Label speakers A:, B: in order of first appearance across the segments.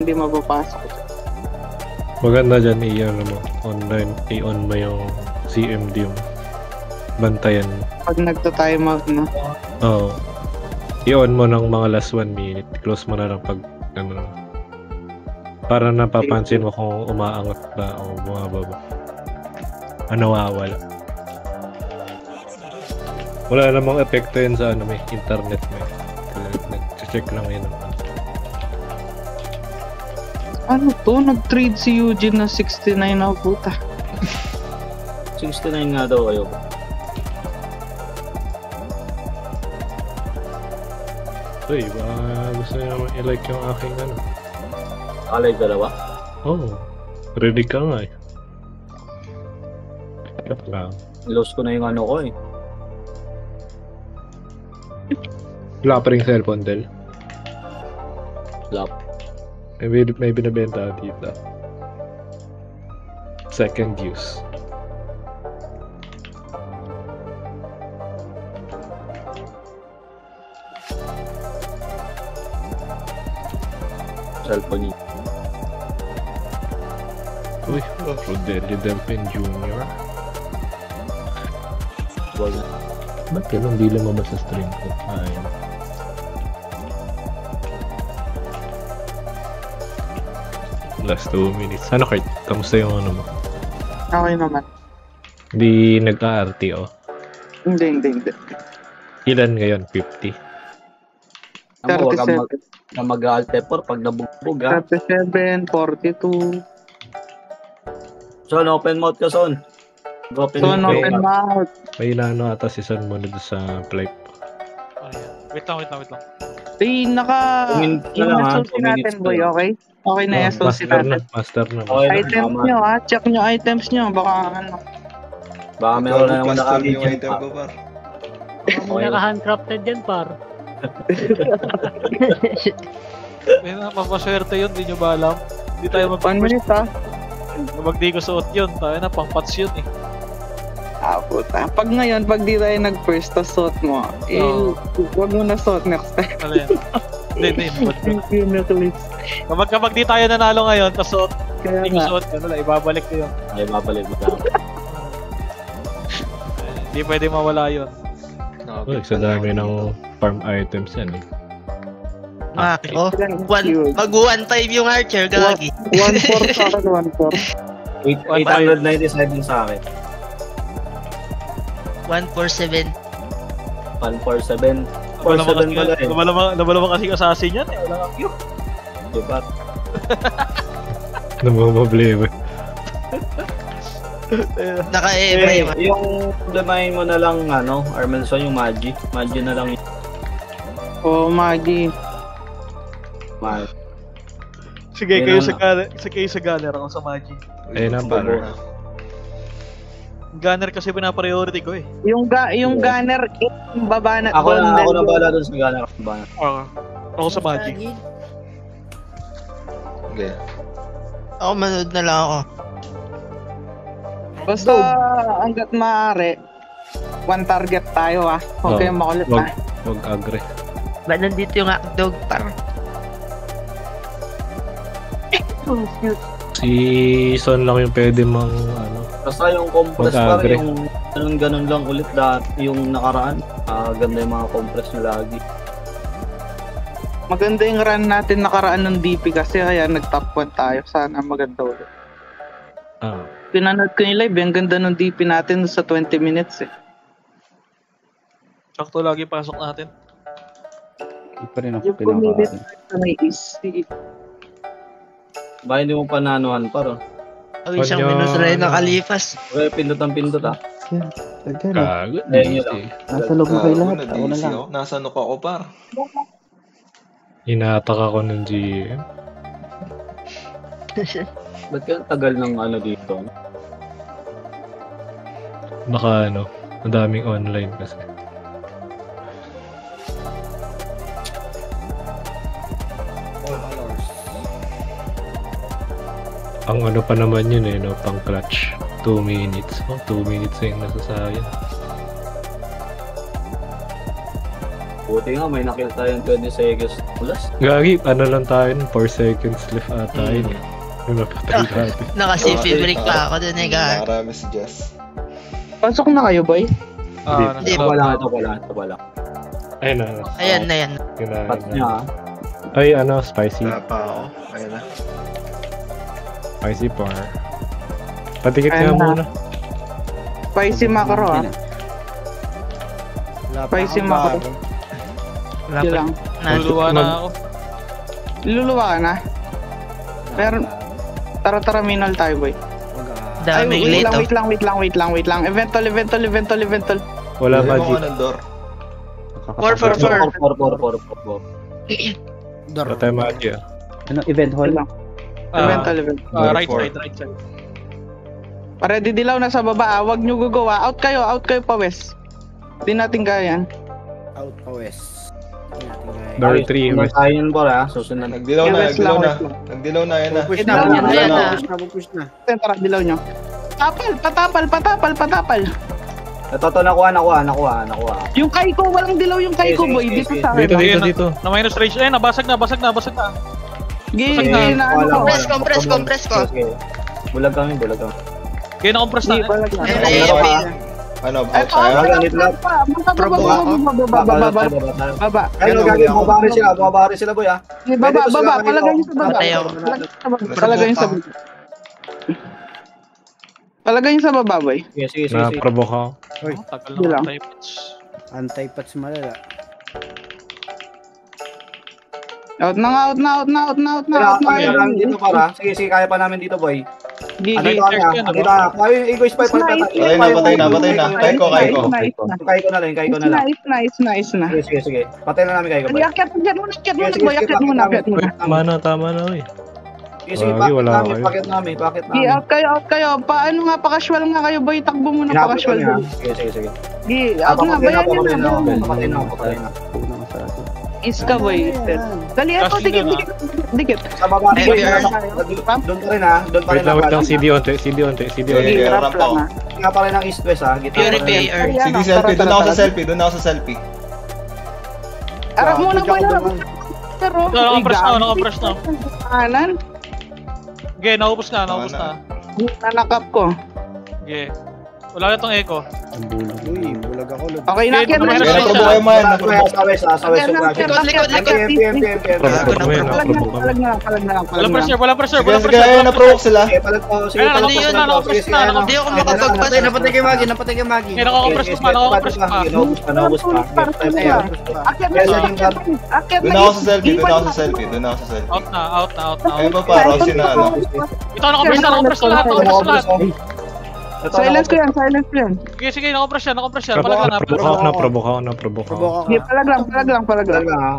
A: hindi mapapasok.
B: Maganda dyan online, i-on mo yung CMD mo. Bantayan mo.
A: Pag nagto-time out na.
B: Oo. I-on mo ng mga last 1 minute. Close mo na lang pag ano. Para napapansin mo kung umaangat ba o bumababa. Ano nawawala. Wala namang epekto yun sa may internet mo. Nag-check lang yun.
A: Ano to? Nag-trade si Eugene na 69 na puta.
C: 69 nga daw kayo.
B: Uy, gusto niya naman i-like yung aking ano.
C: Alay dalawa?
B: Oo. Ready ka nga eh. Cut lang.
C: Lost ko na yung ano ko eh.
B: Wala pa rin cellphone, Del.
C: Lap.
B: May binibenta dito. Second use.
C: Cellphone niya.
B: Uy, Rodelio Delpin Jr.
C: Wala.
B: Ba't ganun? Hindi lumabas sa stream ko. Ayun. Last 2 minutes. Ano, Kurt? Kamusta yung ano mo?
A: Okay naman.
B: Hindi nagka-RTO?
A: Hindi.
B: Ilan ngayon? 50?
C: Ano, wag
A: 37.
C: ka mag-altepor pag nabugbog ha.
A: 37, 42.
C: Son, open mouth ka, Son. Open
A: Son,
C: mouth.
A: open mouth.
B: May inano ata si Son mo doon sa flight.
D: Ayan. Wait lang.
A: Ay, i-SOC natin, boy, okay? Okay na i-SOC natin.
B: Master na.
C: Okay.
A: Items nyo, ha? Check nyo items nyo. Baka ano.
C: Baka meron na naman
E: Master yung
C: naka-agent
E: item
C: pa.
E: ko, par.
F: May naka-handcrafted yan, par.
D: May mapaswerte yun, di nyo ba alam? Hindi tayo
A: 1 minute, ha?
D: Pag di ko suot yun, tayo na, pang pats yun eh.
A: Ah, puta. Pag ngayon, pag di tayo nag-first, tas suot mo, huwag mo na suot next time.
D: Ano yan? Hindi.
A: Yung necklace.
D: Kapag di tayo nanalo ngayon, tas suot,
A: Kaya
D: hindi ko
A: nga.
D: suot, ano lang, ibabalik ko yun.
C: Ay, mabalik mo lang.
D: Hindi pwede mawala yun.
B: Uy, sa dami ng farm items yan eh.
G: Ako, mag-one time yung archer, gagi.
A: 1-4 sa akin, 1-4.
C: 897 sa akin.
G: 147.
C: 147. 47 pala eh.
D: Lumalabang kasi assassin yan eh. Wala kang cute.
C: Diba?
B: Namamablema.
G: Naka-ema yung...
C: Yung problemahin mo na lang, Armelson, yung Magi. Magi na lang
A: Oh, Maggie.
C: Magi.
D: Sige,
C: Yun
D: kayo
C: ang-
D: sa gunner, ako sa Magi.
B: Ayun ang para.
D: Gunner kasi pinapriority ko eh.
A: Yung gunner, yung baba na
C: Ako na
A: bundle.
C: bala dun sa gana.
D: Ako sa Magi.
E: Okay.
G: Ako, manood na lang ako.
A: Basta hanggat maaari, one target tayo ah. Huwag kayong makulit ah.
B: Huwag agre.
G: Ba nandito yung dog par?
B: Si Son lang yung pwede mang
C: Basta yung compress pa
B: Mag-agree.
C: yung ganun lang ulit yung nakaraan. Ganda yung mga compress nyo lagi.
A: Maganda yung run natin nakaraan ng DP kasi kaya nag-top 1 tayo. Sana maganda ulit. Pinanood ko yung live, ang ganda ng DP natin sa 20 minutes eh.
D: Sakto lagi pasok natin.
H: Hindi pa rin ako
A: Yung pumilit
H: pinakain.
A: na may easy.
C: Ba hindi mo pananuhan pa ron?
G: Ang isang minus rin nakalipas.
C: Okay, pindot ang pindot ah.
H: Dyan,
B: Kagod.
C: Ayun yun lang.
H: nasa loob na kayo lahat. Ako na
E: nag-easy
H: lang.
E: ako. Nasa ano pa ako, par?
B: Inatak ako ng GM.
C: Ba't kaya tagal ng dito?
B: Baka ang daming online kasi. Ang pa naman yun pang clutch. 2 minutes. 2 minutes na yung nasasayang.
C: Buti nga, may nakill tayong 20 seconds plus.
B: Gagi, ano lang tayo, 4 seconds left ata yun. Yung napatay natin.
G: Naka-CP break pa ako dun eh, gar.
E: Marami si Jess.
A: Pasok na kayo, boy?
G: Hindi.
C: Ito pala.
B: Ayun na.
G: Ayan na yan.
C: Pat niya ah.
B: Ay, ano, spicy.
E: Wala pa ako. Ayun na.
B: Spicy par. Patikit nga
A: Ayun na.
B: muna.
A: Spicy macro, ah. Spicy macro.
G: Wala
A: Yun
G: pa.
A: lang.
D: Luluwa na ako.
A: Luluwa ka na. Pero, tara minal tayo, boy.
G: Daming
A: wait
G: late oh.
A: lang, wait lang. Eventual.
B: Wala
E: Dali mo
B: magic.
E: ka ng door.
G: 4.
C: 4.
B: Wala tayo magic ah.
H: Ano, event hall?
A: Eventual.
D: Right side.
A: Ready dilaw na sa baba, wag nyo gugawa. Out kayo pa west. Di natin kaya yan.
I: Out pa west.
B: Door 3.
C: Sunod tayo yun po ha. Susunod.
E: Nagdilaw na,
A: West lang.
E: Nagdilaw na, yan na.
I: Push
A: na,
G: ayan na.
I: Push na.
A: Tara, dilaw nyo. Patapal.
C: Ito, nakuha.
A: Yung Kaiko, walang dilaw yung Kaiko,
C: Sige,
A: boy.
C: sige,
A: Dito
C: sige.
A: sa akin.
B: Dito.
D: Na minus range. Eh, nabasag na.
A: Gigi,
D: Basag
A: na ano ko.
G: Compress ko.
C: Sige. Bulag kami.
D: Kaya na-compress na.
A: Gigi, balag na.
G: Ayun na EMP.
E: Ano, out
A: Eto,
E: tayo?
A: Baba.
C: Ayun, bumabari sila boy ha.
A: Baba. Palagay nyo sa baba.
G: Patayo.
A: Palagay nyo sa baba. Palagay nyo sa baba, boy.
C: Sige.
B: Na-provoke ako.
D: Tagal
A: Yun
D: na
A: lang.
D: tayo patch.
I: Anti-patch malala.
A: Out na.
C: Kaya namin dito para. Sige, kaya pa namin dito boy.
A: Gigi.
C: Dito kami ha. Dito ha. Kaya yung ego spy pa.
E: Patay na. Kaya ko.
C: Kaya ko na lang.
A: Nice na.
C: Sige. Patay na namin kaya ko boy.
A: Akyat muna, akyat muna.
B: Tama na, oy.
C: Sige,
B: Wala
C: pakit
B: kayo.
C: namin.
A: Gigi, out kayo. Paano nga, pa-casual nga kayo, boy. Takbo muna pa-casual.
C: Sige.
A: Gigi, out na, bayan nyo na.
C: Patay na.
A: Iska, boy. Dali, ito, dikit.
C: Sa baba
G: Ay,
C: boy.
G: PR.
C: Doon pa rin ha.
B: Wait lang, CD onte.
A: Gigi,
E: Okay,
A: rap
E: ramp
A: lang,
E: ako.
A: ha.
C: Nga pa rin ang east-west ha.
G: Pure PR.
E: Sige, selfie. Doon ako sa selfie.
A: Arap muna, boy. Pero,
D: Na-compress na.
A: kanan.
D: Okay, naubos na.
A: Nanakap ko.
D: Okay. Wala na tong echo.
I: Uy, bulag ako.
A: Okay, nakyat na.
D: Kaya
E: Kaya naprobo kayo man.
C: Sa west yung gadget.
D: Walang pressure.
E: Sige, naprovoke sila.
C: Sige,
G: Hindi yun, na-compress na. Hindi ako makapagpas.
I: Napatay kay Magi.
D: Okay, nakakompress pa.
C: Naubos pa.
A: Akyat
E: Doon ako sa selfie.
D: Out na.
E: Ayun pa, Rossi na ano.
D: Ito, nakakompress na lahat.
A: Silence ko yan.
D: Sige, nakakompress yan. Balaga na.
B: Naprovoke ako.
I: Provoke
A: Sige, palag lang.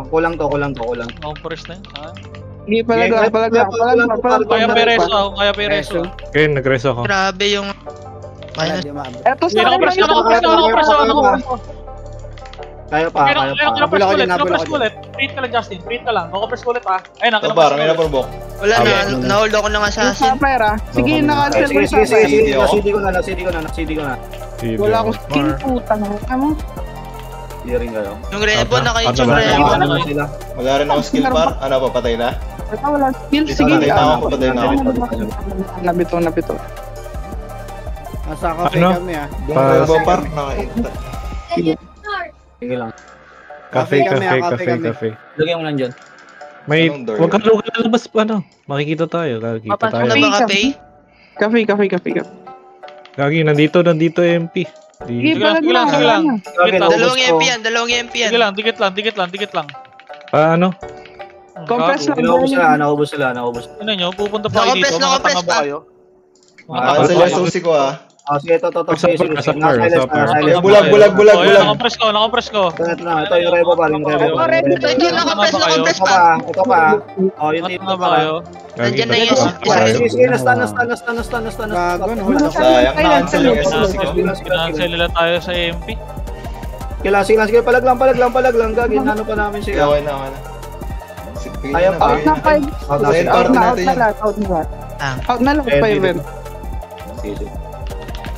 C: Kulang to.
D: Nakakompress na yun.
A: Sige, palag lang.
D: Kaya pereso.
B: Okay, nag-rest ako.
G: Grabe yung... Minus.
A: Eto sa
D: Nakakompress na.
C: Kaya pa.
D: Nakakompress ulit. Print ka lang, Justin. Nakakompress ulit ha. Ayun,
E: Ito pa, may naprovoke.
G: Wala na. Na-hold ako ng assassin.
A: Sige, naka-self
C: Sige. Nasidi ko na.
A: Wala akong skill, putang mo.
C: Hindi rin kayo.
G: Yung Rebo, naka-hit yung
B: Ano
G: Rebo.
C: Ano sila?
E: Wala rin ako skill par. Ano, papatay na?
A: Wala skill, sige.
E: Papatay na ako.
A: Nabito.
I: Nasa cafe
B: Ano?
I: kami ah.
E: Yung Rebo par, nakainta.
C: Sige lang.
B: Cafe.
C: Lagyan mo lang dyan.
B: May,
E: Anong door?
B: huwag ka lalabas pa, ano. Makikita tayo.
G: Ano ba ka, Pay?
A: Cafe.
B: Gagi, nandito MP.
A: Sige,
D: Sige
A: palag
D: lang.
A: lang.
G: Dalawang EMP yan.
D: Dikit lang.
B: Ano?
A: Compress lang.
C: Naubos sila.
D: Ano nyo, pupunta pa kayo dito. Mga tanga ba kayo?
E: Cancel yung susi ko ah.
C: Sige, ito. Sige.
E: Bulag.
D: Nakakompress ko.
C: Ito yung Rebo pa.
G: Ito, naka-press pa.
C: Ito pa. Yung
D: Mga
C: tito
D: tanga ba
C: pa.
D: kayo?
G: Nandiyan na yung
C: Sige, nasta.
I: Gago, hold ako.
E: Sayang, na-cancel yung susi ko.
D: Kinansel nila tayo sa AMP.
C: Sige, palag lang. Gagin, ano pa namin
E: Sige,
C: siya.
E: okay na.
C: Kaya pa.
A: Out na 5.
E: Out na.
A: Out na lang 5 event.
C: Sige.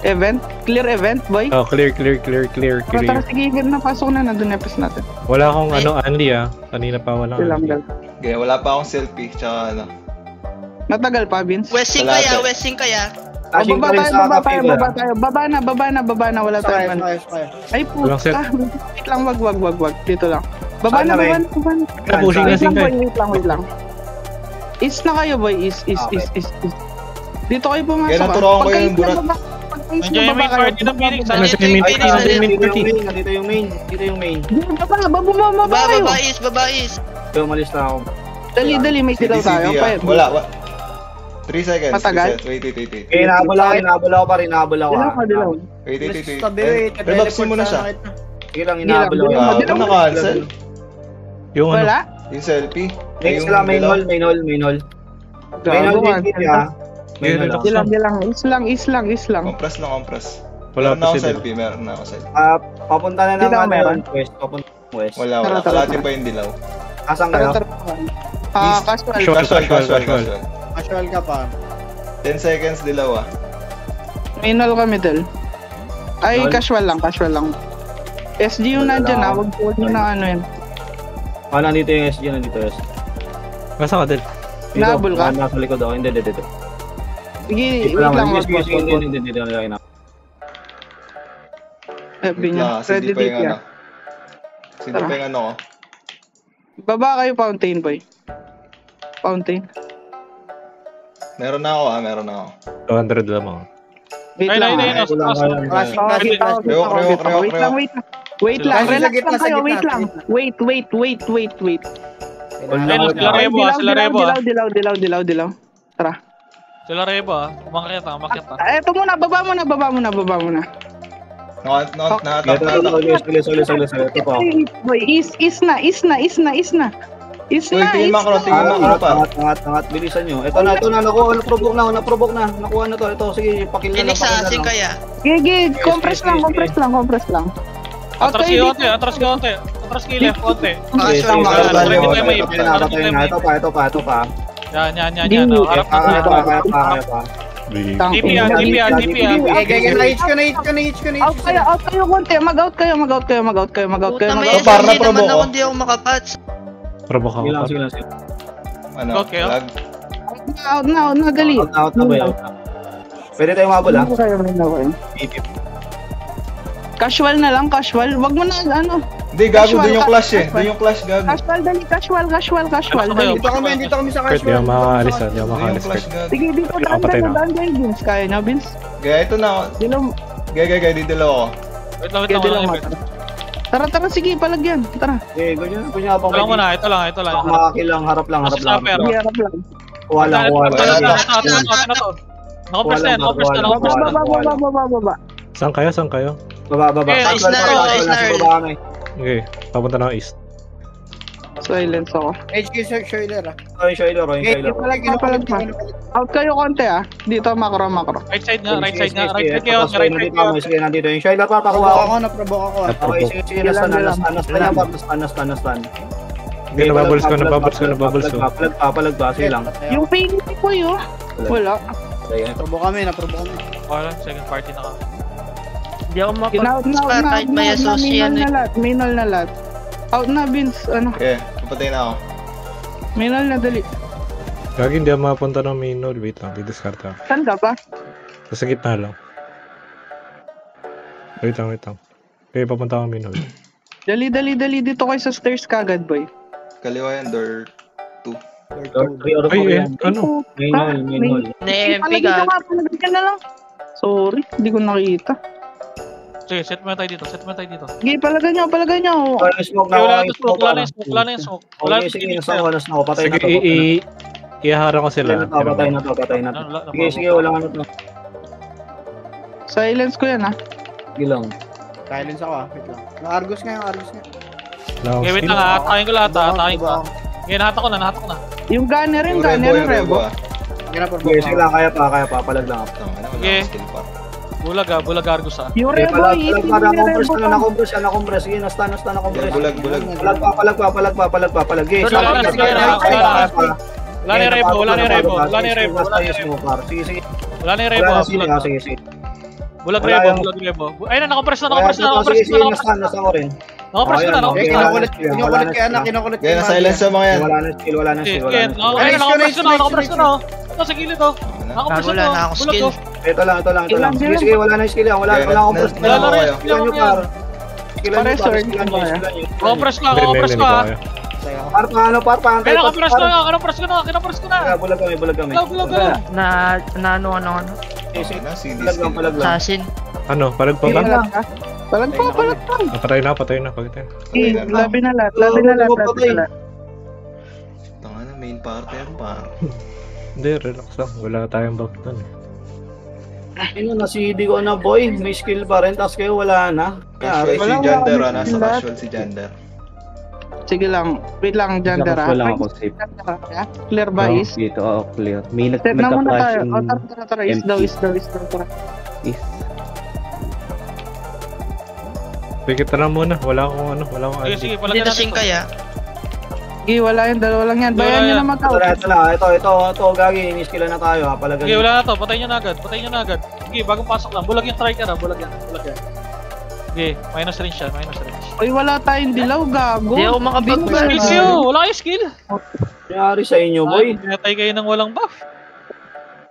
A: Event? Clear event, boy?
B: Oh, clear.
A: Tara, sige, napasok na. Nandun na pas natin.
B: Wala akong Anli Kanina pa wala
A: Silang
B: Anli.
A: dal.
E: Okay, wala pa akong selfie, tsaka ano.
A: Matagal pa, Vince.
G: Westing
E: Wala
G: kaya.
I: Flashing
A: Baba
I: pa rin
A: tayo,
I: sa
A: baba tayo,
I: kapila.
A: baba tayo. Baba na. Wala
I: Kaya,
A: tayong ano.
I: kaya.
A: Ay,
B: Walang set.
A: puta. Wait lang, wag. Dito lang. Baba
I: Saan
A: na.
I: na, Ray?
B: Pushing na
A: Wait lang,
B: singkay.
A: boy. Wait lang. East na kayo, boy. East. Dito kayo pumasok.
E: Kaya naturuan ko yung burat.
D: Nandiyan yung main party ng Phoenix.
B: Nasa
G: Nandito
B: yung
G: yung
B: main
G: Phoenix.
B: party.
I: Nandito yung main. Dito yung main.
A: Baba kayo.
G: Babais.
I: So, umalis na ako.
A: Dali, may silaw tayo.
E: Wala. 3 seconds.
A: Matagal?
E: 3 seconds. Wait.
I: Eh, inahabol ako pa rin. Inahabol ako.
A: Dilaw.
E: Wait.
I: Tabi, wait.
E: Rebapsin mo na siya.
I: Sige lang, inahabol ako.
E: Ano naka-cancel?
B: Yung ano?
A: Wala?
E: Yung selfie?
I: Next lang, main hall. Main hall,
A: Gago,
B: Yun,
A: Dilang. Is lang.
E: Compress.
B: Wala
E: Meron
B: pa
E: na ako
B: sila.
E: selfie. Meron na ako selfie.
I: Papunta na
A: Dilaw
I: naman
A: meron?
I: west. Papunta west.
E: Wala.
A: Tara.
E: Kalahati pa yung dilaw.
I: Asan kayo?
A: Casual.
B: Casual.
I: Casual ka pa.
E: 10 seconds dilaw
A: Minol kami, Del. Ay,
I: Minol?
A: casual lang. SG yung
I: Wala
A: nandyan,
I: lang.
A: Huwag mo na ano yun.
I: Nandito yung SG, nandito yung SG.
B: Nasa ka, Del?
A: Nahabol ka?
I: Nasa likod ako. Hindi.
A: Sige, wait lang. Wag.
I: Hindi.
A: Sabi niya,
E: Kasi
A: ready
E: di pa yung
A: date
E: ano. Sino pa yung ano ko?
A: Baba kayo, Fountain, boy. Fountain.
E: Meron na ako.
B: 200 lamang.
A: Wait
D: Ay,
A: lang.
D: ay,
A: Wait lang.
I: Sa
A: Relax
I: gitna,
A: lang kayo.
I: sa
A: Wait
I: gitna,
A: lang.
I: sa
A: Wait.
D: Sila Rebo
A: Dilaw. Tara.
D: Sila Rebo Umakyat ah.
A: Eto muna, baba mo na.
E: Nakatap.
I: Ito po.
A: Boy, is na.
E: Uy, tingin makro pa.
I: Angat. Bilisan nyo. Ito na. Naprovoke na. Nakuha na to. Ito, sige, pakil na lang.
G: Phoenix asing kaya.
A: Gigi, compress lang.
D: Atras kayo konti. Atras kayo left konti.
I: Ito pa.
D: Yan. Harap na.
I: Kaya pa.
D: TP ah.
I: Na-hit ka na.
A: Out kayo konti. Mag-out kayo.
G: Puta may
E: Para
G: SG naman
E: provoke
G: ako,
E: ko.
G: hindi ako makapatch.
B: Provoke ako.
I: Sige lang.
E: Ano?
D: Okay,
E: Lag?
A: Out na, gali.
I: Out na ba yun? Pwede tayo mabol ha?
A: Casual na lang. Wag mo na, ano.
E: Hindi, gago. Doon yung clash gago.
A: Casual. Dali.
I: Dito kami sa
B: Kurt, di ako makakaalis
E: Doon yung
B: Kurt.
E: clash gago.
A: Sige, dito
B: Patay na.
A: daan kayo, Vince. Kaya niya, Vince.
E: Gaya, ito na ako.
A: Dilaw.
E: Gaya, didilaw ako.
D: Wait lang.
A: Kaya dilaw mo. Tara, sige, palagyan. Tara.
I: Eh, ganyan. Kunya pa.
D: Ito lang muna. Ito lang.
I: Makakilang, harap lang.
D: Snapper.
A: Sige, harap lang.
I: Kuha lang.
D: Ito. Nakapres na.
A: Baba.
B: Saan kayo?
I: Baba.
D: Okay,
G: is na early.
B: Okay, papunta na ako east.
A: Silence ako.
I: HQ Shoiler ah. Shoiler.
A: Out kayo konti ah. Dito, makro.
D: Right side nga. Right side kayo.
I: Sige, nandito yung Shoiler pa. Pakuha ako.
A: Naprovoke ako.
I: Okay, sige. Nastan.
B: Okay, nabubbles ko.
I: Palag pa. Sige lang.
A: Yung ping ko yun. Wala.
I: Naprovoke kami.
D: Okay lang. Second party na kami.
F: Hindi ako
G: Kahit may associate
A: Minol na lahat. Out na, Vince. Ano?
E: Okay, papatay na ako.
A: Minol na, dali.
B: Gagi, hindi ako mapunta ng main node. Wait lang, didiscard ako.
A: Saan ka ba?
B: Sa gitna lang. Wait lang. Okay, papunta ako ng main node.
A: Dali. Dito kayo sa stairs kagad, boy.
E: Kaliwa yan, door 2.
B: Ay, ano?
I: Main hall.
G: Na-MP ka.
A: Palagyan na lang. Sorry, hindi ko nakita.
D: Sige, set mo tayo dito.
A: Sige, palagay nyo.
I: Wala na smoke
D: Wala na yung smoke.
I: Sige, nasa ako. Patay na
B: Sige,
I: to.
B: iharang ko sila.
I: Patay na to. Sige, wala ano to.
A: Silence ko yan, ah.
I: Sige lang. Silence ako wait lang. Na-Argus nga.
D: Okay, wait lang ha. Atakin ko lahat. Okay, nahatak ko na.
A: Yung gunner
E: Yung
A: Rebo.
I: Sige lang, kaya pa. Palag lang ako.
D: Okay. Bulag Argus ah.
A: Yung
I: Palag
A: Rebo,
I: na-compress. Sige, nastan na-compress.
E: Bulag.
I: Palag pa. Sige,
D: Wala na yung Rebo.
I: Sige.
D: Wala na yung Rebo.
I: Sige.
D: Bulag.
I: Sige.
D: Bulag
I: Wala
D: rebo,
I: yung-
D: bulag rebo. Ayun na, nakapress na, nakapress na, nakapress
I: Sige,
D: na, nakapress na.
I: nasa ko rin.
D: Nakapress ko na, nakapress na.
J: Kinukulit kay anak, kinukulit kay
E: Kaya na-silence sa mga yan.
I: Wala na skill, wala na
D: Sige,
I: skill, wala
D: sige.
I: na skill.
D: Ayun, nakapress ko na, nakapress ko na. Ito sa gilid oh. Nakapress
G: Wala
D: na,
G: na ako
D: bulag
G: skill.
D: oh.
I: Ito lang.
A: Ilan,
I: Sige,
A: ilan?
I: sige, wala na skill yan. Wala
E: Kaya
I: akong press.
E: na-
D: Wala rin,
I: Skillan nyo,
D: yan.
I: par. Skillan nyo,
A: Pare,
I: par.
A: sir,
I: Skillan nyo,
A: kaya.
I: skillan nyo.
D: Nakapress ka,
B: Hindi,
D: nakapress
B: hindi
D: ka.
B: ko kaya.
I: Par, paano, par, paano?
D: Ayun, nakapress ko na, nakapress ko na, kinapress ko na.
I: Bulag kami.
D: Bulag, bulag.
G: Na ano.
I: Sige,
E: Na, CD
I: palag lang,
E: skill.
I: palag lang.
G: Assassin.
B: Ano, palag pa ba?
A: Palag pa.
B: Patay na, pagkatay.
A: Labi na lahat, labi na lahat.
E: Tanga na, main party yan pa.
B: Hindi, relax lang. Wala tayong buff dun.
I: Ano, na-CD ko na, boy. May skill pa rin, tapos kayo wala na.
E: Casual si
A: Wala,
E: Jander,
A: wala,
E: nasa
A: wala.
E: casual si Jander.
A: Sige lang, wait lang, Jander.
H: Wala lang ako safe.
A: Clear ba is?
H: Dito, clear. May
A: Set na muna
H: nagka-flash
A: tayo.
H: yung
A: Tara. Is daw. Tara.
H: is.
B: Pikit na muna. Wala akong
D: Sige, sige,
G: Hindi
D: palagyan
G: na
D: natin to.
G: kaya.
A: Sige, wala yan. Dalawa lang yan.
D: Wala
A: Bayan nyo
D: yan.
A: na mag-out.
I: Ito na, ito, gagi. Ini-skillan na tayo, ha. Palagan.
D: Sige, wala na to. Patayin nyo na agad. Sige, bagong pasok lang. Bulag yung striker ha. Bulag yan. Sige, minus range siya.
A: Uy, wala tayong dilaw, gago.
G: Hindi ako makapag-
D: Skills yun. Wala kayo skill.
I: Nangyari sa inyo, boy.
D: Pinatay kayo ng walang buff.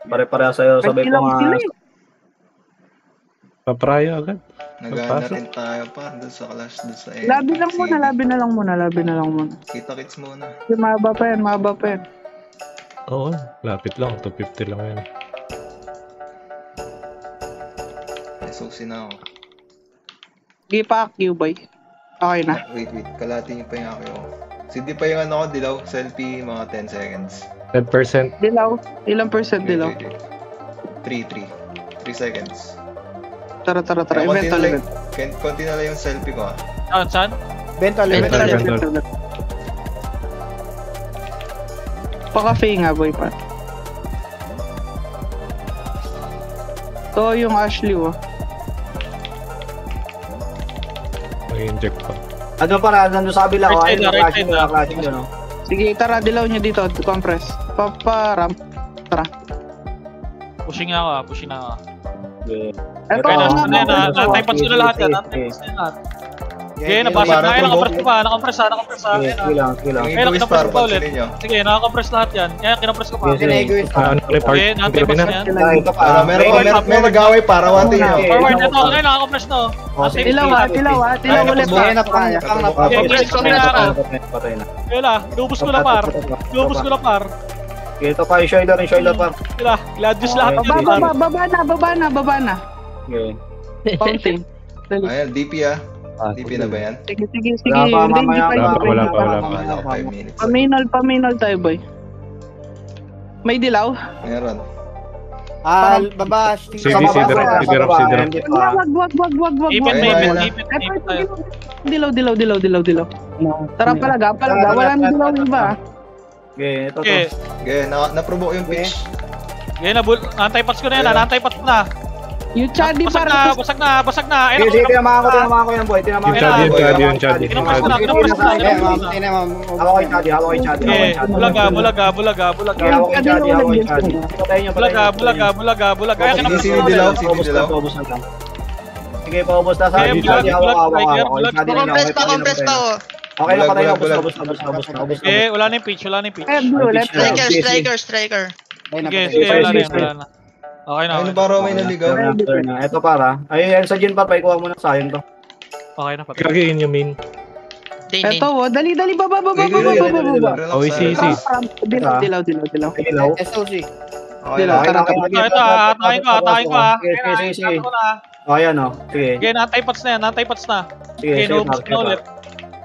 I: Pare-pareha sa'yo, sabay ko nga.
B: paprayo agad.
E: Nagana rin tayo pa doon sa clash doon sa
A: Labi na lang muna.
E: Kita-kits muna.
A: Kasi mahaba pa yan.
B: Oo, lapit lang. 250 lang yan.
E: May susi na ako.
A: Sige pa, Q-boy. Okay na.
E: Wait. Kalati niyo pa yung ako. Hindi pa yung ano ko, dilaw. Selfie, mga 10 seconds.
B: 10%.
A: Dilaw. Ilang percent dilaw?
E: 3 seconds.
A: Tara. Eventually.
E: Konti na lang yung selfie ko
D: Saan?
J: Bento.
A: Pa-cafe nga, boy pa. To yung Ashley, oh.
B: Mag-inject pa.
I: Ano para, nandun sa kabila ko.
D: Right side
I: Ayun,
D: na, right side na.
I: clashing yun, no?
A: Sige, tara, dilaw nyo dito. Compress. Papa-ramp.
D: Pushing na ako.
A: Eto,
D: Kaya
A: nga,
D: na yan
A: nga,
D: ha. Nantay-pass ko na lahat yan. Okay, nabasag na. Nakakompress ha.
I: Sige lang.
D: Kaya kinapress ko pa ulit. Sige, nakakompress lahat yan. Kaya kinapress ko pa.
B: Ano ulit part?
D: Okay, nantay-pass na yan.
I: Ito pa.
E: May nag-away para wati nyo.
D: Forward na to. Okay, nakakompress na.
A: Dilaw ulit.
I: Patay na.
D: Kaya la, lubos ko na par.
I: Ito pa yung shoulder par.
D: Kaya, gladius lahat yan.
A: Baba na.
I: Okay.
A: Konti.
E: Ayan, DP DP na ba yan?
A: Sige.
I: Wala pa, mamaya
B: Wala pa.
E: Wala ko 5 minutes.
A: Paminol tayo, boy. May dilaw?
E: Meron.
J: Baba.
B: CD.
A: Wag.
D: Ipit.
A: Dilaw. Tara palaga. Wala nang dilaw iba.
I: Okay, ito to.
E: Okay, na-provoke yung pitch.
D: Okay, nantay-pass ko na yan. Nantay-pass ko na.
A: Yung chadi para
D: Basag na. Ayun,
I: Sige, tinamaan ko yan, boy.
B: Yung Chadi.
D: Kinapress ko na.
I: Hawak ko yung Chadi.
D: Okay, bulaga. Kaya kinapress ko na.
I: Paubos na lang. Sige, paubos na sa
D: Okay,
I: Chadi. Hawak.
G: Pa-compress pa ako.
I: Okay na, patay na.
E: Bulag.
I: Ubos.
D: Okay, wala na yung pitch.
G: Striker.
D: Sige, wala na. Okay na.
E: Ayun, para may naligaw.
I: Ito para. Ayun, sa gin pa, ikuha mo na sayang to.
D: Okay na, patay.
B: Kagayin yung main.
A: Eto, dali, baba.
B: Oh, easy.
A: Dilaw.
J: SOC.
E: Okay
A: Dilaw,
E: na.
A: tara.
D: Ito, atakin ko.
I: Sige. Ayan o, sige.
D: Okay, nantay-pass na.
I: Sige,
D: Okay, nubos na ulit.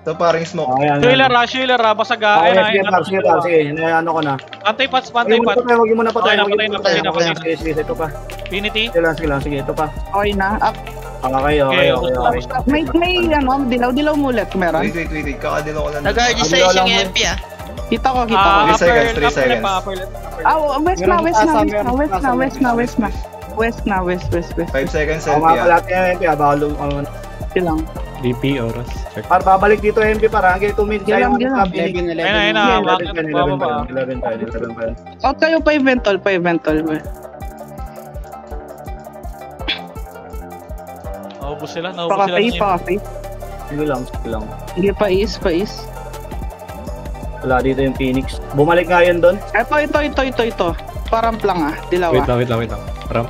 E: Ito paring smoke.
I: Ayan.
D: Shailer, basag ha.
I: Sige, ano ko na.
D: Antay-pass.
I: Huwag mo na patay.
D: Patay na.
I: Sige, ito pa.
D: Finity.
I: Sige, ito pa.
A: Okay na.
I: Okay.
A: May dilaw mulit. Meron?
E: Wait. Kakadilaw ko lang.
G: Nag-RG sa yung MP ah.
A: Kita ko.
E: 3 seconds.
A: West.
E: 5 seconds
I: Ako
E: selfie
I: nga pala yung MP, baka
A: Silang.
B: DP, oras. Check.
I: Para babalik dito MP para hanggang 2 minutes.
A: Gilang.
J: 11.
D: Ayun na. Bakit? Bababa.
I: 11.
A: Out kayo pa eventol.
D: Naubos sila ng
A: Paka-face.
C: Sige lang.
A: Sige, pais.
C: Wala dito yung Phoenix. Bumalik nga yun doon.
A: Ito. Parang lang dilaw
B: Wait lang. Ram.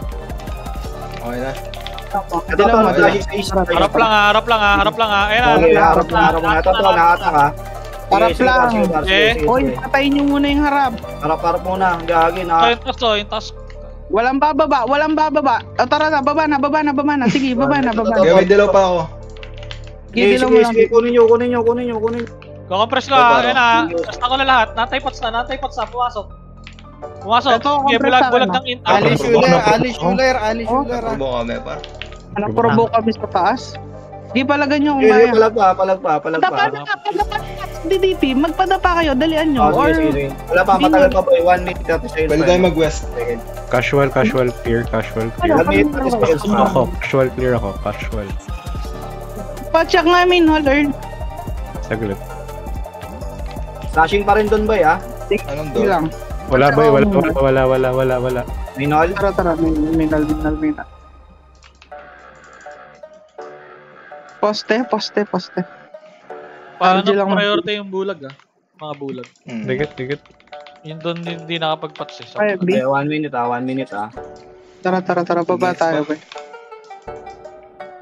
E: Okay na.
C: Ito,
D: Harap lang ah. Ayan
C: Okay, harap na. Ito, nahatak ha.
A: Harap lang.
C: Hoy,
A: patayin nyo muna yung harap.
C: harap muna. Gagi na.
D: Yung task.
A: Walang bababa. O, tara na, baba na. Sige, baba na.
E: Okay, may dilaw pa ako.
C: Sige, kunin nyo.
D: Kukompress ko ah. Ayan ah. Basta ko na lahat. Natay pots na. Pumasok.
A: Ito,
D: Okay,
A: compress
D: bulag
A: na.
D: ng int.
J: Ali Schuler.
E: Probo kami, par.
A: Provoke kami sa taas. Di palagan nyo.
C: Sige, palag pa.
A: Dapa na. DDP, magpadapa kayo. Dalian nyo.
C: Oh, sige. Wala pa, matagal pa boy. 1 minute 30 seconds.
E: Pwede tayo mag-west.
B: Casual clear.
C: 1 minute 30 seconds pa.
B: Ako, clear ako.
A: Pacheck nga minhol.
B: Saglit.
C: Slashing pa rin doon boy ha.
E: Anong
A: Sige
E: doon?
A: lang.
B: Wala boy, wala.
C: Minol.
A: Tara. Minal. Poste.
D: Paano
A: RG lang.
D: priority yung bulag ah? Mga bulag.
B: Dikit.
D: Yun doon hindi nakapag-patch eh.
A: Ay,
C: Okay, 1 minute ha.
A: Tara. Baba tayo.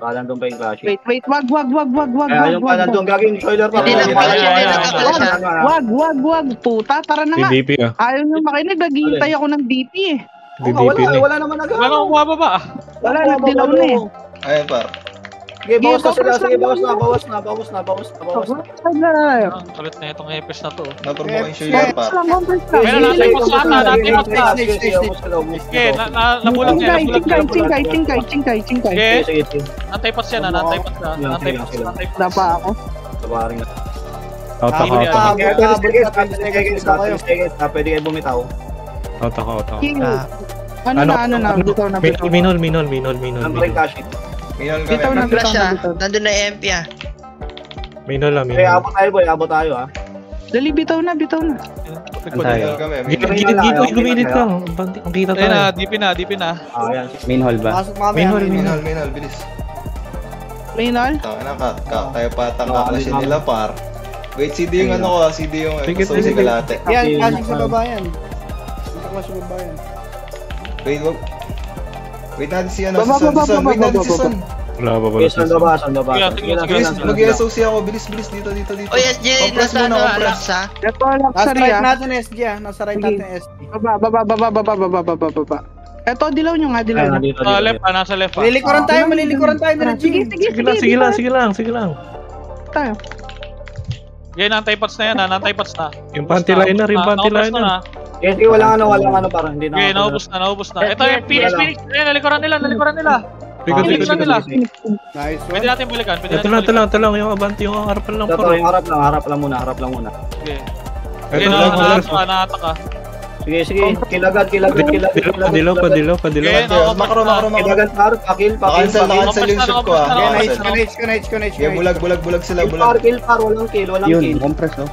C: Baka nandun pa yung clashing.
A: Wait. Wag.
C: Kaya yung pa nandun, gaging spoiler pa.
G: Hindi nagkakala siya.
A: Wag. Puta, tara na nga.
B: DP ah.
A: Ayaw nyo makinig. Naghihintay ako ng DP eh.
B: DP ni.
C: Wala naman
D: Wala kang bumababa ah.
A: Wala, nagdilaw na eh.
E: Ayun, par.
C: Sige, bawas na sila.
A: Sige,
C: Sige, bawas
A: bawas
C: na.
A: Wala.
D: Ang kulit na itong epis na to.
E: Naprobo ko yung Schuler, par.
D: Pero nasa ipos na ata. Natay pots na. Okay, nabulag niya.
A: Chingkay.
D: Okay. Natay pots yan ah. Natay pots na.
A: Dapa ako.
C: Sabaring na.
B: Out ako.
C: Pwede kayo bumitaw.
B: Out ako.
A: Ano na. Bitaw na.
B: Minol.
C: Ang ring cashing.
E: Minol
A: Bitaw
E: kami.
A: na.
G: Flash siya. Nandun na yung MP ah.
B: Minol.
C: Okay, abot tayo ha.
A: Dali, bitaw na.
E: Minol kami.
B: Gumilit lang. Ang kita
D: Ayun na,
B: tayo.
D: DP na.
C: Ayan.
H: Minhol ba?
J: Pasok mamaya.
E: Minol, bilis.
A: Minol?
E: Tangina ka. Kaya patang kaklashin nila, par. Wait, CD yung ano ko, CD yung
B: Sige,
E: gusto ko si
B: sige.
E: Galate.
J: Yan, clashing sa baba yan. Clash sa baba yan.
E: Wait, wag. Wait natin si ano,
A: Baba,
E: si Son.
A: baba,
E: Son. Wait
A: baba,
E: natin si
A: baba,
E: Son.
B: Wala pa pala.
C: Yes, ang baba.
D: Sige,
E: Bilis, mag-SOC ako. Bilis, dito.
G: O SJ,
E: Compress
G: nasa
E: muna,
G: ano,
E: compress.
G: Alexa.
A: Ito,
J: Nasa
A: Luxury
J: right
A: ah.
J: natin SG ah. Nasa right
A: Sige.
J: natin SG.
A: Baba. Ito, dilaw nyo nga.
D: Left ah, nasa left ah.
J: Malilikuran tayo, Reggie.
A: Sige. Tayo.
D: Yan, nantay pots na yan ah. Nantay pots na.
B: Yung panty liner.
C: Yes, walang ano para hindi na.
D: Okay, naubos na. Ito yung Phoenix. Ayun, nalikuran nila.
B: Likod.
J: Nice
D: Pwede
J: one.
D: natin balikan.
B: Ito lang. Yung abanti, yung harapan lang.
C: Ito, yung harap lang muna.
D: Sige.
B: Ito
D: Okay,
B: lang.
D: naatak ka.
C: Sige. Kilagad.
B: Padilaw.
D: Okay,
E: Makro.
C: Kilagad par, pakil.
E: Nakancel yung shoot ko, ah.
J: Connect.
E: Yeah, bulag sila,
C: Kill par, walang kill.
H: Yun, compress no?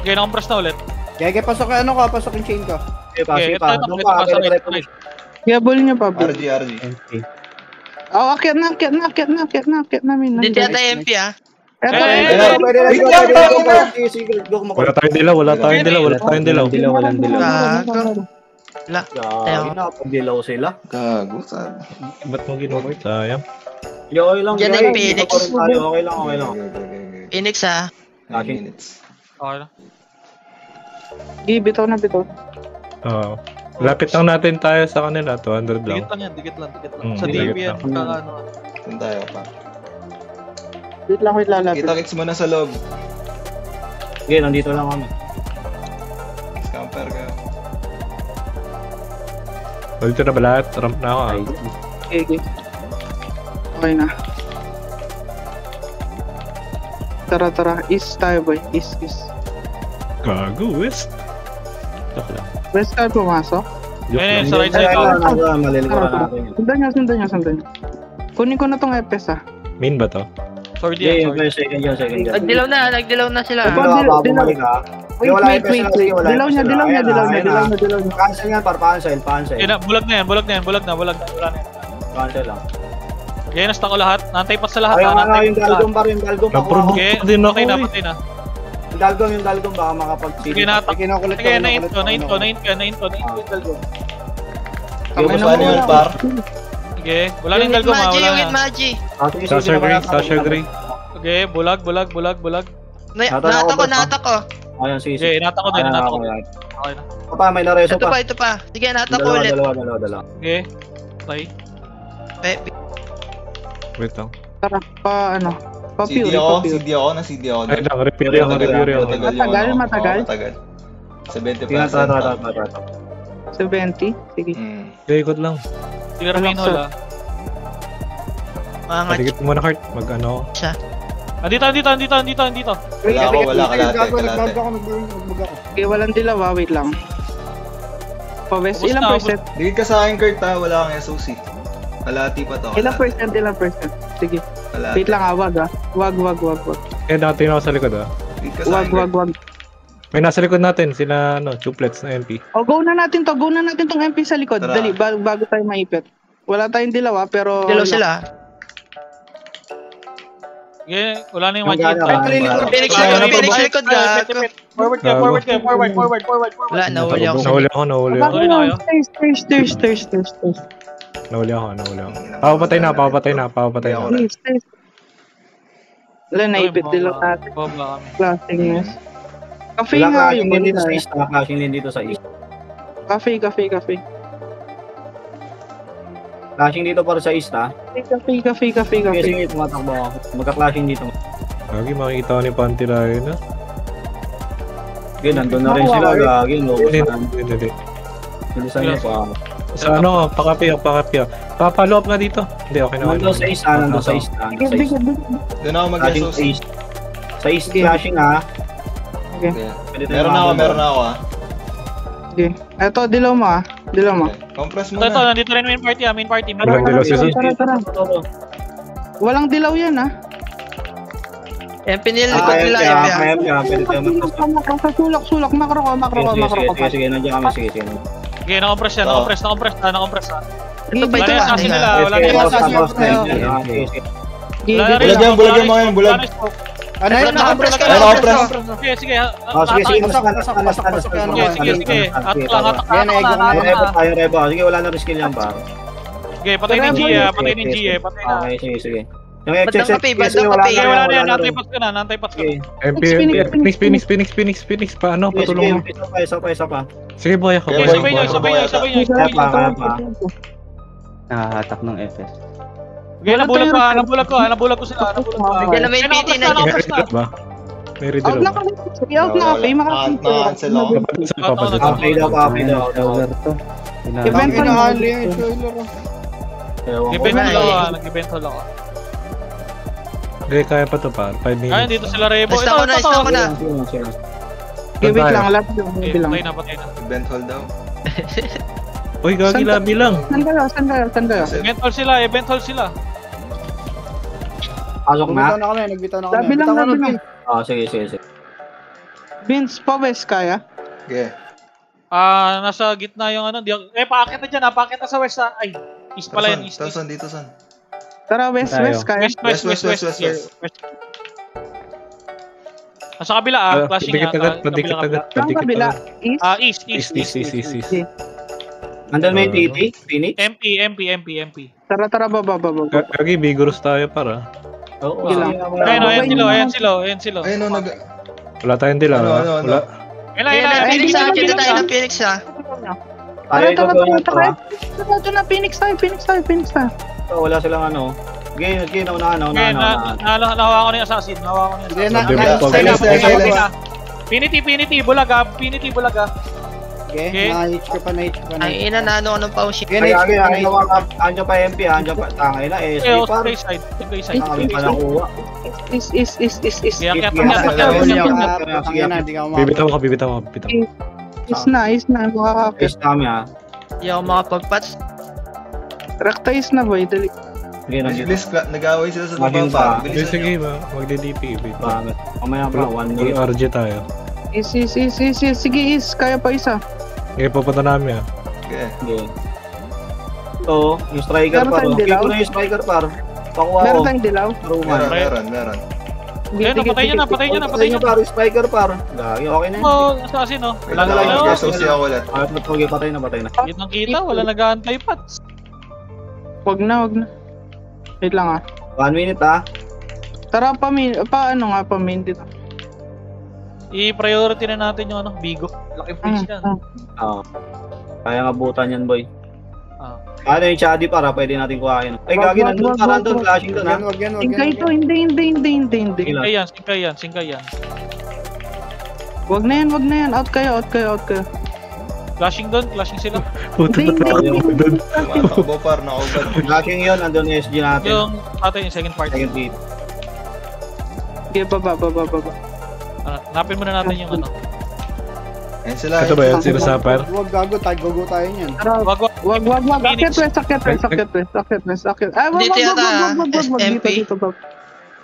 D: Okay, na-compress na ulit.
J: Kaya pasok yung chain ko.
C: Sige pa.
D: ito,
C: Doon
D: ito,
C: pa,
D: ito,
C: direct
D: ito.
C: push.
A: Yabol nyo pa.
E: RG.
A: Akyat na. Minol.
G: Hindi yata yung MP ah.
A: Ito,
C: Pwede na. Sige, go mo.
B: Wala tayong dilaw.
H: Walang dilaw.
G: Wala.
C: Pinapagdilaw sila.
E: Gago, saan?
B: Ba't mo ginawa? Sayang.
C: Okay lang.
G: Yan ang Phoenix.
C: Okay lang.
E: Okay.
G: Phoenix ah.
E: 9 minutes.
D: Okay na.
A: bitaw na.
B: Oo. Lapit lang natin tayo sa kanila. 200 lang.
D: Dikit lang. Sa
B: dikit
D: DB yan.
B: lang.
D: Kakaano.
E: Saan tayo pa?
A: Wait lang, lalapit.
E: Kita-kits mo na sa loob.
C: Sige, nandito lang kami.
E: Scamper ka.
B: Dito na ba lahat? Ramp na ako.
A: Okay. Okay na. Tara. East tayo, boy. East.
B: Gago, west. Tak lang.
A: West tayo pumasok.
D: Eh, sa right side ako.
C: Malilikuran natin.
A: Sundan nyo. Kunin ko na tong EPS ah.
B: Main ba to?
D: Sorry
C: Sige,
D: yan.
C: second yan.
G: Nagdilaw na sila.
C: Bumalik ha.
A: Wait. Dilaw niya.
C: Cancel yan, par, cancel.
D: Bulag na yan. Wala na yan.
C: Cancel lang.
D: Okay, nasta ko lahat. Nantay pa sa lahat.
I: Ayun,
D: Nantay
I: yung
D: pa sa lahat.
I: dalgong par, yung dalgong.
B: Na-provoke
D: Okay,
B: ko din ako
D: patay na,
B: eh.
D: patay na.
I: Yung dalgong baka makapag-sige.
D: Sige, natak.
J: Kinakulit
D: Sige, naint ko yung dalgo.
E: Paano yun, par?
D: Sige, wala na yung dalgo, ma. Wala
G: Yung
D: na.
G: Magi.
B: Sasha Gray.
D: Okay, bulag.
G: Natak ko.
I: Ayun, sige.
D: Okay, natak ko din. Okay na.
I: Ito pa, may nareso
G: Ito
I: pa.
G: pa, ito pa. Sige, natak ko ulit.
I: Dalawa.
D: Okay. Patay.
B: Wait lang.
A: Tara,
E: CD ako, na CD ako.
B: Ay lang, repair ako.
A: Matagal.
E: Matagal. 70%.
I: Tingnan, tara.
A: 70? Sige.
B: Ikot lang.
D: Sige, remain hold ah.
G: Mga
B: Patigit mo na heart. Mag-ano.
D: Andito.
E: Wala kalate.
J: Nag-vlog ako.
A: Okay, walang dilaw, wait lang. Pawes,
D: Ubus
A: ilang
D: na,
A: percent?
E: Digit ka sa akin, Kurt, ha? Wala kang SOC. Kalati pa to.
A: Ilang percent? Sige.
E: Kalati.
A: Wait lang, wag. Wag.
B: Eh, dati na ako sa likod
E: Digit ka sa akin, Kurt.
A: Wag.
B: May nasa likod natin, sila, triplets na MP.
A: O, go na natin tong MP sa likod.
E: Tara.
A: Dali, bago tayo maipit. Wala tayong dilaw, pero...
G: Dilaw sila.
D: Sige, wala na yung
I: Yung
D: magic.
I: gana,
G: Phoenix likod ka.
D: Forward.
G: Wala, nahuli ako.
B: Nahuli ako.
D: Sorry na kayo.
A: Stairs.
B: Nahuli ako. Papapatay na.
A: Stairs. Wala, naipit dilaw natin.
D: Bomba kami.
A: Classingness. Cafe
I: Wala
A: nga
I: flashing
A: yung
I: din dito sa
A: ganda.
I: east. Flashing din dito sa east.
A: Cafe.
I: Flashing dito para sa east, ha?
A: Cafe.
I: Sige, tumatakbo ako. Magka-flashing dito.
B: Gagi, makikita ko ni Panty Lion na.
I: Sige, nandun na rin sila. Gagi,
B: Hindi.
I: Bilisan niyo pa.
B: Sa pakapi. Papalo up na dito. Hindi, okay na.
I: Nandun sa east, ha? Nandun sa east.
E: Doon ako
I: Flashing
E: mag-SOC.
I: sa east. Sa east, flashing, ha? Pwede tayo
E: Meron na ako, ha?
A: Okay. Eto, dilaw mo.
E: Compress
D: Ito,
E: muna.
D: nandito rin main party.
B: Walang dilaw si Sus.
A: Tara. Walang dilaw yan, ha?
G: Pinili likod nila, MP ah.
I: Pwede tayo mag-flashing.
A: Sulak. Makro ko.
I: Sige, nandiyan kami. Sige.
D: Okay, na-compress yan. Na-compress na.
G: Ito pa, ito
D: Wala na yung
G: pa.
D: assassin nila. Wala na yung assassin.
E: Bulag yan, mga yan, bulag.
J: Ano yun?
G: Naka-compress ka,
E: Ayun,
G: naka-compress
E: naka-compress.
G: ka.
D: Sige.
I: Sige.
D: Hatak lang.
I: Rebo. Sige, wala na rin skill yan, par.
D: Okay, patay ni Gia. Patay na.
I: Okay, sige. Yung
G: Bandang kape,
D: Okay, wala na yan.
I: na rin.
D: Nantay pas ka na.
B: MP, Phoenix. Paano? Patulong mo.
I: Isa pa.
B: Sige, boy ako.
E: Okay,
D: Sabay nyo.
I: Kaya pa.
H: Nakahatak ng FS.
D: Okay, nabulag ko sila.
G: Diyan na may PT na.
B: May redirect ba? May
A: Out
B: redirect
A: na
B: ba?
A: kami. Out na kami.
E: Maka-cancel ako.
I: Copy daw.
H: Over to.
A: Event
J: Ang inaali yung spoiler.
D: Nag-event hall ako.
B: Okay, kaya pa to pa. 5
D: Ay,
B: minutes.
D: dito sila Rebo.
G: Nice na ako na.
A: Wait lang. Lap yung
D: Okay,
A: bilang.
D: patay na.
E: Event hall daw.
B: Uy, gagi labi lang.
A: Saan kayo?
D: Event hall sila.
I: Pasok na?
J: Nagbitaw na kami.
A: Labi lang.
I: Sige.
A: Vince, pawes kaya?
E: Okay.
D: Nasa gitna yung paakit na dyan. Paakit na sa west. Ay, east pala yan. East.
E: Dito, son.
A: Tara, west kaya?
D: West. Nasa kabila flashing
B: Padikit agad.
A: Saan kabila? East?
D: East.
I: Andun may TT? Phoenix?
D: MP.
A: Tara, baba.
B: Gagi, vigorous tayo para.
I: Oo.
D: Ayan sila.
E: Ayun,
B: Wala tayong dila.
E: Ano?
B: Wala.
D: Ayan.
G: Phoenix ah. Kita tayo ng Phoenix ah.
A: Ito na, Phoenix tayo.
I: Wala silang ano. Game na.
D: Nahawa ko na yung assassin. Pinity, bulaga.
J: Okay, na-hitch ka pa.
G: Ay, ina na ano ng paushi.
I: Andiyan pa MP, andiyan pa. Tangay na, SP par.
D: Stay side.
I: Kami pa nakuha.
A: Is.
D: Kaya
B: Bibitaw ka.
A: Is na, makakapit.
I: Is kami ha.
G: Hindi ako makapag-patch.
A: Rakta is na, boy. Dali.
I: Sige,
E: Bilis, nag-away sila sa
I: Maging
E: baba.
I: pa.
E: Bilis
B: Sige ba? Magde-DP.
I: Mamaya pa, 1 minute.
B: RG tayo.
A: Is. Sige, is. Kaya pa isa.
B: Okay, papunta namin ah.
E: Okay.
I: Sige. Ito, yung striker par.
A: Meron tayong
I: Okay
A: dilaw?
I: ko na yung striker par. Pakuha
A: Meron
I: ko.
A: tayong dilaw.
E: Meron.
D: Ayun, patay nyo na, patay nyo na, patay nyo na.
I: Par, spiker par. Gagi, okay na yun.
D: Oh, assassin, oh. Wala na kayo.
E: Susi ako ulit.
I: Patay na.
D: Kitang-kita, wala nag-aantay pats.
A: Wag na. Wait lang
I: 1 minute ah.
A: Tara, paano nga pa-main dito?
D: I-priority na natin yung Bigo. Laki face yan.
I: Kaya nga butan yan, boy.
D: Ah.
I: Yung Chadi para, pwede natin kuhain. Ay, gagi, nandun pa, random, flashing doon, ha?
J: Wag yan.
A: Singkay to, hindi.
D: Singkay yan.
A: Wag na yan. Out kayo.
D: Flashing sila.
B: Puta na tayo doon.
E: Tumatakbo par, nakaubad.
I: Flashing yun, nandun yung SG natin.
D: Yung atin, yung second part.
I: Second beat.
A: Okay, baba.
D: Hanapin muna natin yung
E: Ayan sila.
B: Ito ba yan? Sino sa par?
J: Wag gago, gogo tayo niyan.
A: Tara,
D: Wag.
A: wag. Sakit west. Ay, wag.
G: Dito yata, SMP.
A: Dito.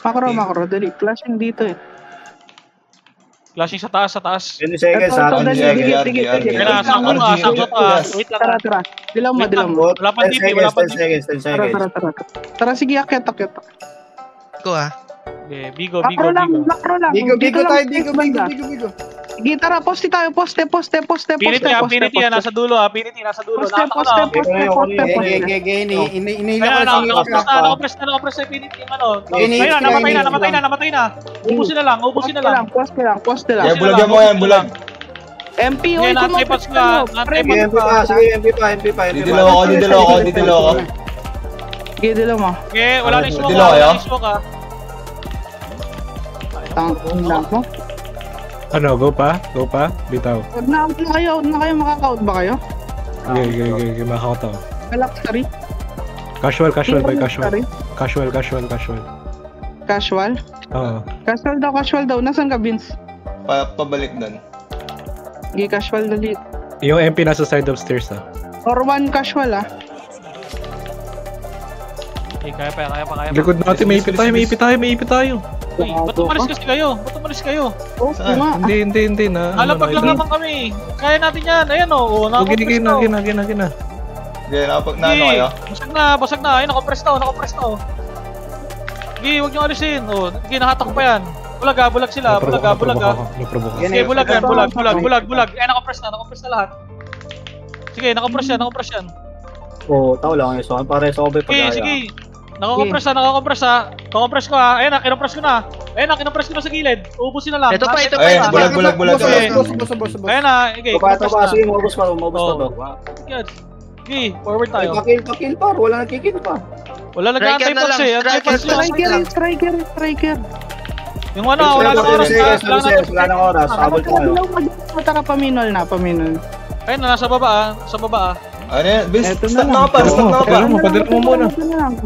A: Makro. Dali, flashing dito eh.
D: Flashing sa taas.
I: 20 seconds, ha?
A: Ito, dali, sige.
D: Kaya na, sakto ka. Wait lang.
A: Tara. Dilaw mo.
D: Wala pang
I: 10
D: DP, wala pang
I: 10 seconds.
A: Tara, sige, akit.
G: Ko ah.
D: Okay, Bigo.
A: Makro lang.
J: Bigo
A: Dito lang,
J: tayo,
A: space
J: bigo.
A: banda. Sige, tara, poste tayo. Poste.
D: Pinity yan, nasa dulo Pinity, nasa dulo.
A: Poste.
J: Inihila
D: Kaya
J: ko na
D: nakapress na yung Pinity yung Ayun, namatay na. Ubusin na lang.
A: Poste lang.
E: Yan, bulag yan mo yan, bulag.
A: MP,
D: Ngayon,
A: oy,
D: nantay pa.
I: MP pa.
E: Didilo ako.
A: Sige, dilaw mo.
D: Okay, wala na yung smoke.
E: Dilo kayo?
A: Tangin lang mo.
B: Ano, go pa? Bitaw.
A: Huwag na kayo, makaka-out ba kayo?
B: Okay, makakauta ko.
A: Luxury?
B: Casual, boy, casual.
A: Luxury?
B: Casual. Oo.
A: Casual daw. Nasaan ka, Vince?
E: Pabalik doon.
A: Sige, casual dali.
B: Yung MP nasa side of stairs,
A: Or one casual,
D: Okay, kaya pa.
B: Likod natin, may ipit tayo.
D: Uy, ba't umalis kayo?
A: Oo nga.
B: Hindi na.
D: Alapag lang naman kami. Kaya natin yan. Ayan o.
B: Gina.
E: Okay, nakapag-nano kayo?
D: Basag na. Ayun, nakapress na. Sige, huwag nyo alisin. Sige, nakatak pa yan. Bulag sila. Bulag. Sige, bulag. Ayun, nakapress na lahat. Sige, nakapress yan.
I: Tao lang yung sound. Pare sobe pag-aya.
D: Sige. Nakakompress ha. Kakompress ko ha. Ayun na, kinopress ko na. Kinopress ko na sa gilid. Ubusin na lang.
G: Ito pa.
E: Ayun, bulag.
D: Ayun na, okay.
I: Sige, maubos pa to.
D: Good. Sige, forward tayo.
I: Pakil par, wala nagkikil pa.
D: Wala nag-antay pa siya.
A: Striker.
D: Yung wala nang oras na.
I: Wala nang oras. Abol tayo.
A: Tara, paminol na.
D: Ayun na, sa baba.
E: Ano yan?
A: Eto
E: Stop
A: na
E: na ka pa.
B: Padala mo muna.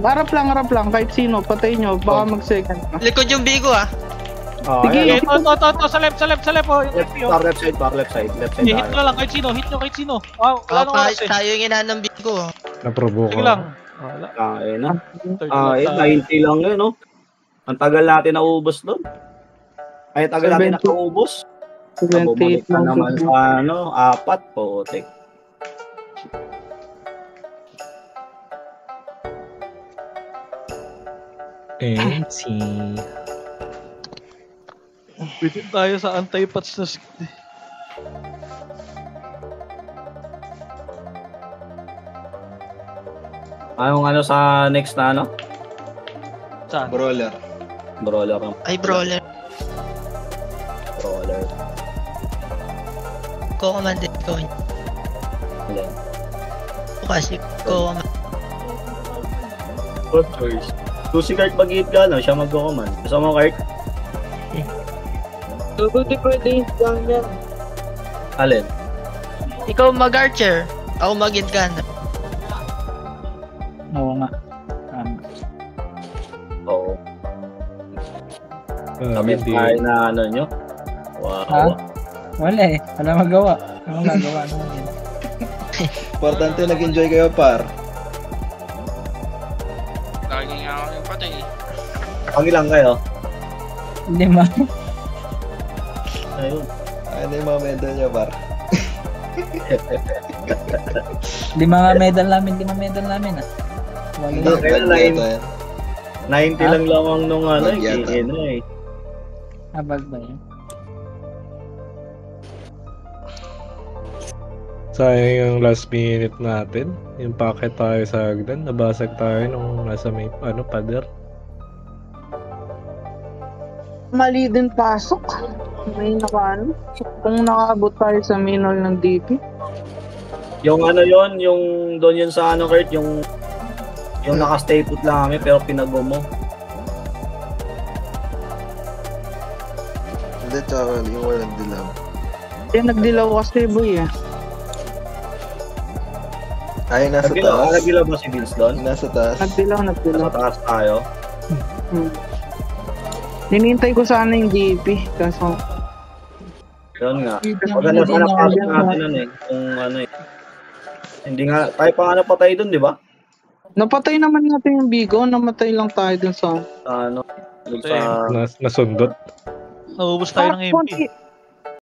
A: Harap lang. Kahit sino, patay nyo. Baka mag-second pa.
G: Likod yung Bigo ah.
D: Sige, ito. Sa left.
I: Par left side.
D: Hit na lang, kahit sino. Wow, wala nang oras eh.
G: Tayo yung inaan ng Bigo.
B: Naprovoke
D: Sige
B: ako.
D: lang.
I: Ayun, 90 lang yun, no? Ang tagal natin naubos doon. Ay, tagal natin nakaubos.
A: 78
I: na
A: lang.
I: naman sa, 4, potek.
D: Pwede tayo sa anti-patch na
I: Anong sa next na
D: Saan?
E: Brawler.
I: Brawler.
G: Ay, brawler. Ko-command ko. Kasi ko-command.
I: First choice. Kung si Kurt mag-hit ka, siya mag-command. Gusto mo, Kurt?
A: Pwede lang yan.
I: Alin?
G: Ikaw mag-archer. Ako mag-hit gun.
A: Oo nga.
I: Oo.
B: Kami
I: Tayo na nyo? Wow.
A: Wala eh. Wala magawa. Anong gagawa naman yan?
E: Importante nag-enjoy kayo par.
G: Lagi nga ako yung patay.
I: Pangilang kayo?
A: 5.
I: Ayun.
E: Ano yung mga medal niya par?
A: 5 medal namin ah.
E: Hindi,
I: Kailan
E: ito yan.
I: 90 lang lamang nung eh.
F: Abag ba yun?
B: Sayang yung last minute natin. Yung packet tayo sa hagdan. Nabasag tayo nung nasa may pader.
A: Mali din pasok. May nakaano. Kung nakaabot tayo sa minol ng DP.
I: Yung yon, yung doon yun sa Kurt, yung naka-stay put lang kami pero pinag-go mo.
E: Hindi, tsaka yung walang dilaw.
A: Nagdilaw kasi boy
E: Ay, nasa taas.
I: Nagdilaw ba si Vince doon?
E: Nasa taas.
A: Nagdilaw.
I: Nasa taas tayo.
A: Hinihintay ko sana yung DP. Kaso...
I: Yun nga. Maganda sana pasok natin kung Hindi nga, tayo pa napatay doon, di ba?
A: Napatay naman natin yung Bigo. Namatay lang tayo dun sa...
B: Nasundot.
D: Naubos tayo ng MP.